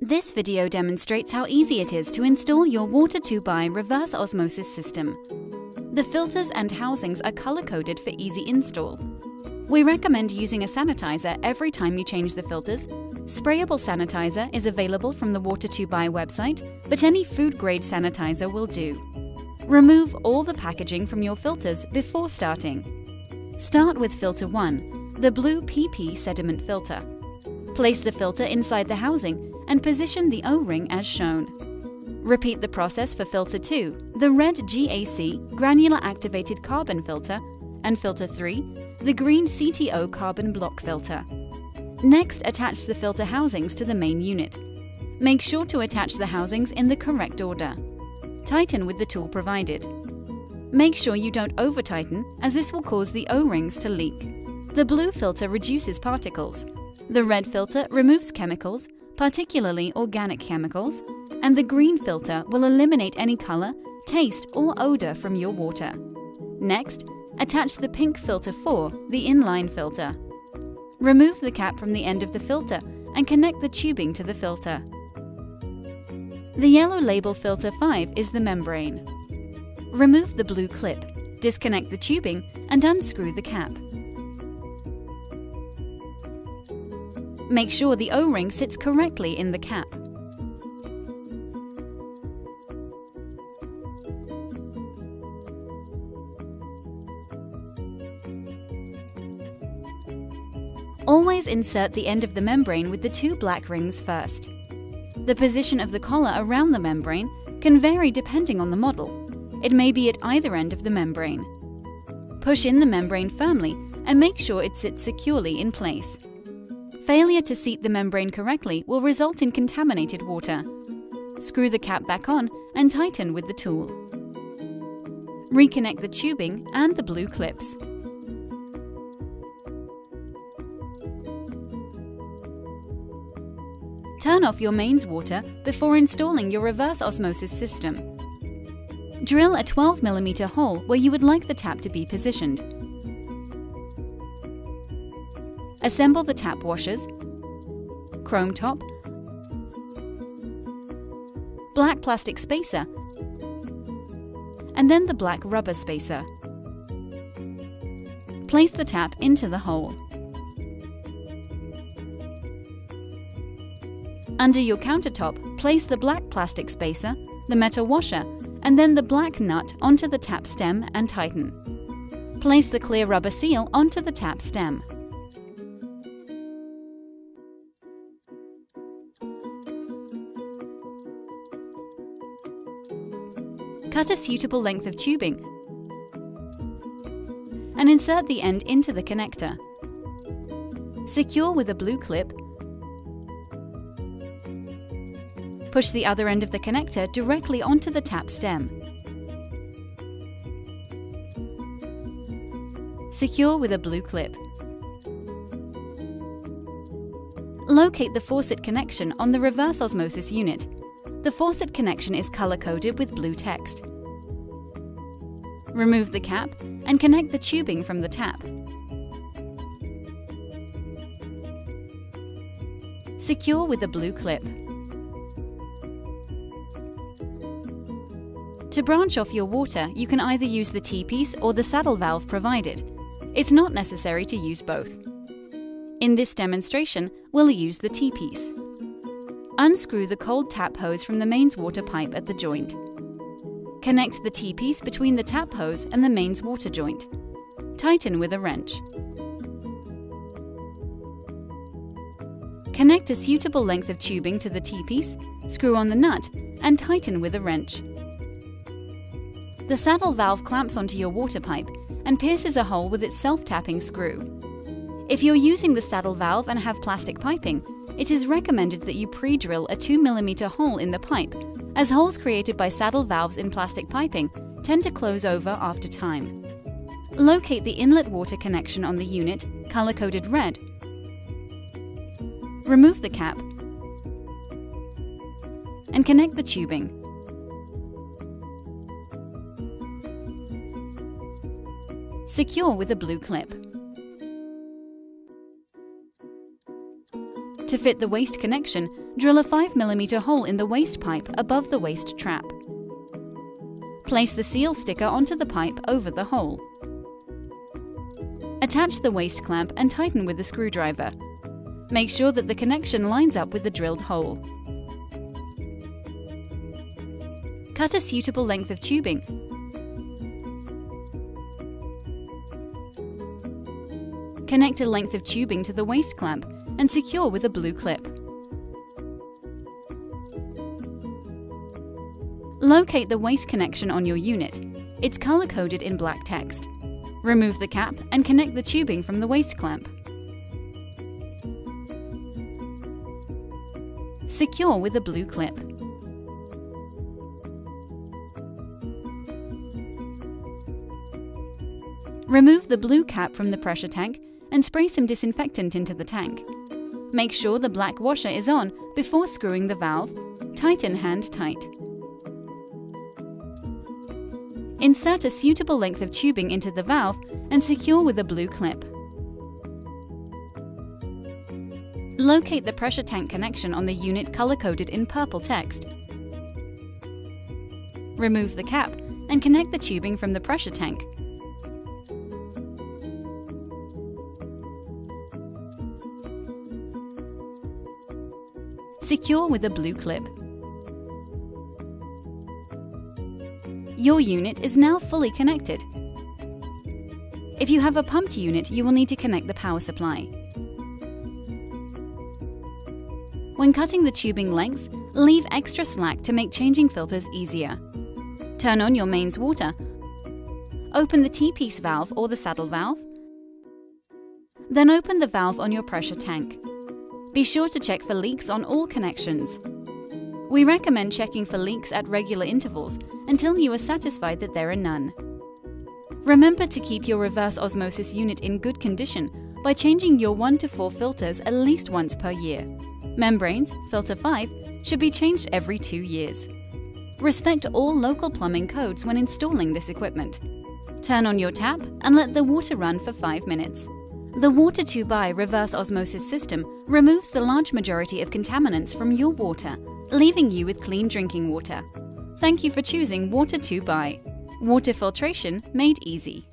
This video demonstrates how easy it is to install your water-to-buy reverse osmosis system. The filters and housings are color-coded for easy install. We recommend using a sanitizer every time you change the filters. Sprayable sanitizer is available from the water-to-buy website, but any food-grade sanitizer will do. Remove all the packaging from your filters before starting. Start with filter 1, the blue PP sediment filter. Place the filter inside the housing and position the O-ring as shown. Repeat the process for filter 2, the red GAC granular activated carbon filter, and filter 3, the green CTO carbon block filter. Next, attach the filter housings to the main unit. Make sure to attach the housings in the correct order. Tighten with the tool provided. Make sure you don't over-tighten, as this will cause the O-rings to leak. The blue filter reduces particles. The red filter removes chemicals, particularly organic chemicals, and the green filter will eliminate any color, taste, or odor from your water. Next, attach the pink filter 4, the inline filter. Remove the cap from the end of the filter and connect the tubing to the filter. The yellow label filter 5 is the membrane. Remove the blue clip, disconnect the tubing, and unscrew the cap. Make sure the O-ring sits correctly in the cap. Always insert the end of the membrane with the 2 black rings first. The position of the collar around the membrane can vary depending on the model. It may be at either end of the membrane. Push in the membrane firmly and make sure it sits securely in place. Failure to seat the membrane correctly will result in contaminated water. Screw the cap back on and tighten with the tool. Reconnect the tubing and the blue clips. Turn off your mains water before installing your reverse osmosis system. Drill a 12 mm hole where you would like the tap to be positioned. Assemble the tap washers, chrome top, black plastic spacer, and then the black rubber spacer. Place the tap into the hole. Under your countertop, place the black plastic spacer, the metal washer, and then the black nut onto the tap stem and tighten. Place the clear rubber seal onto the tap stem. Cut a suitable length of tubing and insert the end into the connector. Secure with a blue clip. Push the other end of the connector directly onto the tap stem. Secure with a blue clip. Locate the faucet connection on the reverse osmosis unit. The faucet connection is color-coded with blue text. Remove the cap and connect the tubing from the tap. Secure with a blue clip. To branch off your water, you can either use the T-piece or the saddle valve provided. It's not necessary to use both. In this demonstration, we'll use the T-piece. Unscrew the cold tap hose from the mains water pipe at the joint. Connect the T-piece between the tap hose and the mains water joint. Tighten with a wrench. Connect a suitable length of tubing to the T-piece, screw on the nut, and tighten with a wrench. The saddle valve clamps onto your water pipe and pierces a hole with its self-tapping screw. If you're using the saddle valve and have plastic piping, it is recommended that you pre-drill a 2 mm hole in the pipe, as holes created by saddle valves in plastic piping tend to close over after time. Locate the inlet water connection on the unit, color-coded red. Remove the cap and connect the tubing. Secure with a blue clip. To fit the waste connection, drill a 5 mm hole in the waste pipe above the waste trap. Place the seal sticker onto the pipe over the hole. Attach the waste clamp and tighten with the screwdriver. Make sure that the connection lines up with the drilled hole. Cut a suitable length of tubing. Connect a length of tubing to the waste clamp and secure with a blue clip. Locate the waste connection on your unit. It's color-coded in black text. Remove the cap and connect the tubing from the waste clamp. Secure with a blue clip. Remove the blue cap from the pressure tank and spray some disinfectant into the tank. Make sure the black washer is on before screwing the valve. Tighten hand tight. Insert a suitable length of tubing into the valve and secure with a blue clip. Locate the pressure tank connection on the unit color-coded in purple text. Remove the cap and connect the tubing from the pressure tank. Secure with a blue clip. Your unit is now fully connected. If you have a pumped unit, you will need to connect the power supply. When cutting the tubing lengths, leave extra slack to make changing filters easier. Turn on your mains water. Open the T-piece valve or the saddle valve. Then open the valve on your pressure tank. Be sure to check for leaks on all connections. We recommend checking for leaks at regular intervals until you are satisfied that there are none. Remember to keep your reverse osmosis unit in good condition by changing your 1 to 4 filters at least once per year. Membranes, filter 5, should be changed every 2 years. Respect all local plumbing codes when installing this equipment. Turn on your tap and let the water run for 5 minutes. The Water2 by reverse osmosis system removes the large majority of contaminants from your water, leaving you with clean drinking water. Thank you for choosing Water2 by. Water filtration made easy.